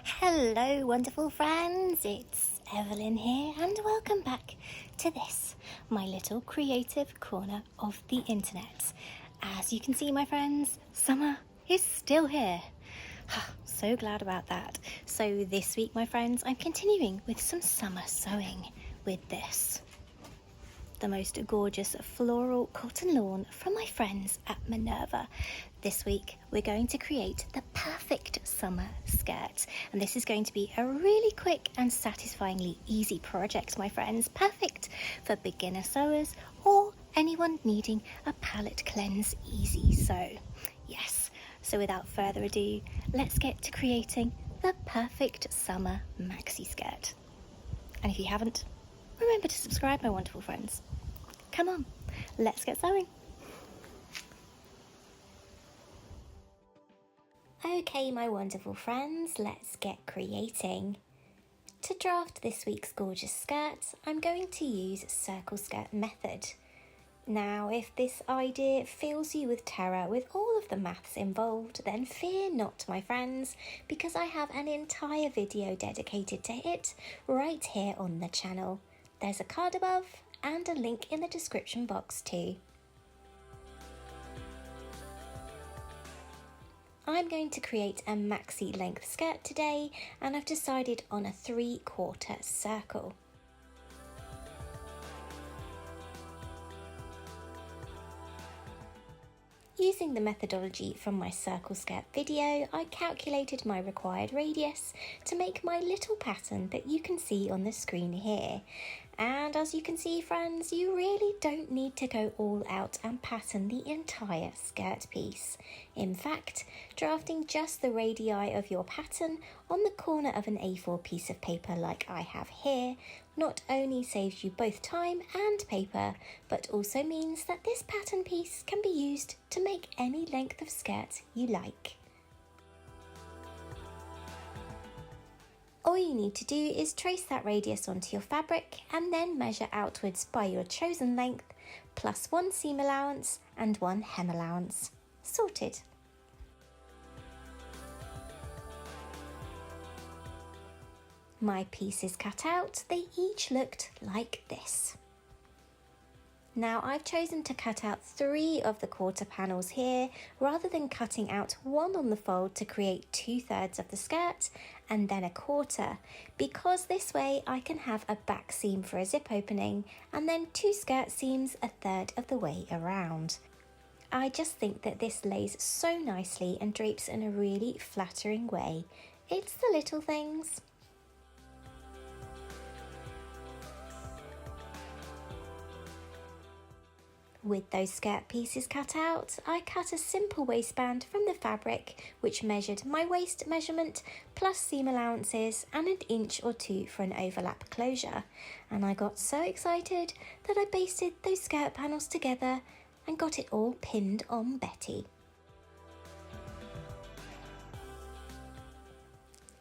Hello wonderful friends, it's Evelyn here and welcome back to this, my little creative corner of the internet. As you can see my friends, summer is still here. So glad about that. So this week my friends, I'm continuing with some summer sewing with this. The most gorgeous floral cotton lawn from my friends at Minerva. This week we're going to create the perfect summer skirt, and this is going to be a really quick and satisfyingly easy project my friends, perfect for beginner sewers or anyone needing a palette cleanse easy sew. Yes, so without further ado, let's get to creating the perfect summer maxi skirt. And if you haven't, remember to subscribe my wonderful friends. Come on, let's get sewing. Okay my wonderful friends, let's get creating. To draft this week's gorgeous skirt, I'm going to use circle skirt method. Now if this idea fills you with terror with all of the maths involved, then fear not my friends, because I have an entire video dedicated to it right here on the channel. There's a card above and a link in the description box too. I'm going to create a maxi length skirt today, and I've decided on a 3/4 circle. Using the methodology from my circle skirt video, I calculated my required radius to make my little pattern that you can see on the screen here. And as you can see friends, you really don't need to go all out and pattern the entire skirt piece. In fact, drafting just the radii of your pattern on the corner of an A4 piece of paper like I have here not only saves you both time and paper, but also means that this pattern piece can be used to make any length of skirt you like. All you need to do is trace that radius onto your fabric and then measure outwards by your chosen length, plus 1 seam allowance and 1 hem allowance. Sorted. My pieces cut out, they each looked like this. Now I've chosen to cut out 3 of the quarter panels here rather than cutting out 1 on the fold to create 2/3 of the skirt and then a quarter, because this way I can have a back seam for a zip opening and then 2 skirt seams 1/3 of the way around. I just think that this lays so nicely and drapes in a really flattering way. It's the little things. With those skirt pieces cut out, I cut a simple waistband from the fabric which measured my waist measurement plus seam allowances and 1 inch or 2 for an overlap closure, and I got so excited that I basted those skirt panels together and got it all pinned on Betty.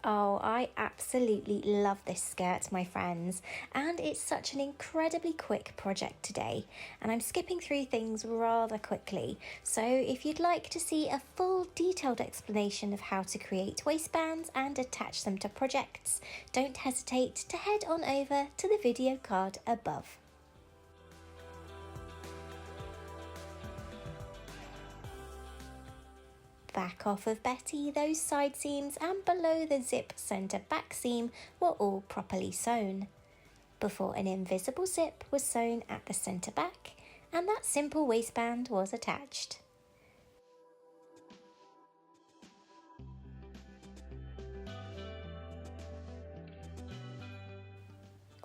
Oh, I absolutely love this skirt, my friends, and it's such an incredibly quick project today, and I'm skipping through things rather quickly, so if you'd like to see a full detailed explanation of how to create waistbands and attach them to projects, don't hesitate to head on over to the video card above. Back off of Betty, those side seams and below the zip centre back seam were all properly sewn, before an invisible zip was sewn at the centre back and that simple waistband was attached.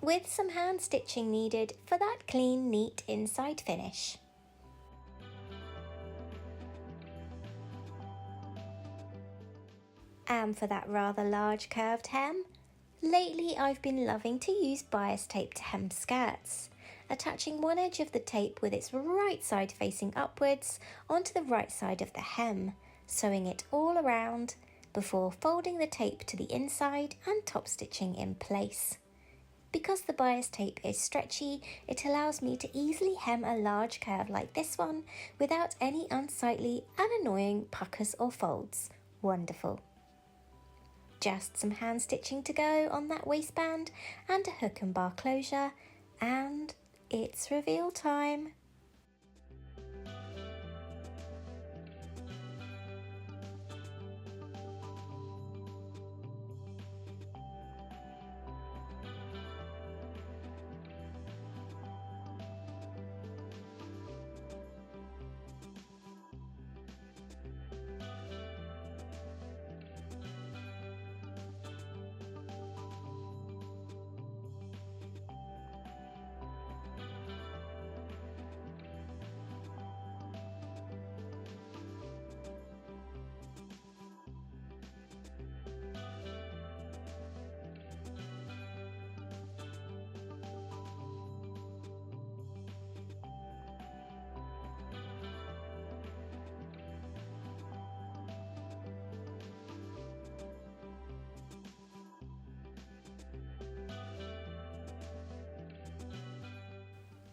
With some hand stitching needed for that clean, neat inside finish. And for that rather large curved hem, lately I've been loving to use bias tape to hem skirts, attaching one edge of the tape with its right side facing upwards onto the right side of the hem, sewing it all around before folding the tape to the inside and top stitching in place. Because the bias tape is stretchy, it allows me to easily hem a large curve like this one without any unsightly and annoying puckers or folds. Wonderful. Just some hand stitching to go on that waistband and a hook and bar closure, and it's reveal time.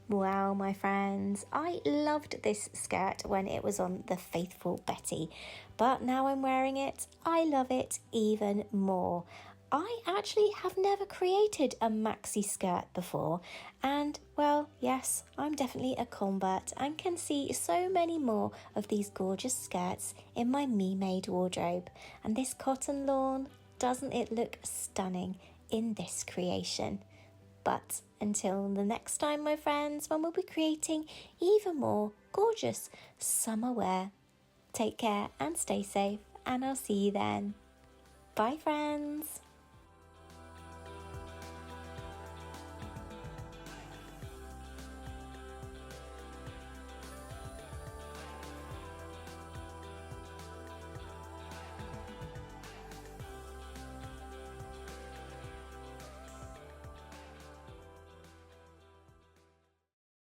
Wow, my friends, I loved this skirt when it was on the faithful Betty, but now I'm wearing it, I love it even more. I actually have never created a maxi skirt before, and well, yes, I'm definitely a convert and can see so many more of these gorgeous skirts in my me-made wardrobe. And this cotton lawn, doesn't it look stunning in this creation? But until the next time, my friends, when we'll be creating even more gorgeous summer wear, take care and stay safe, and I'll see you then. Bye, friends.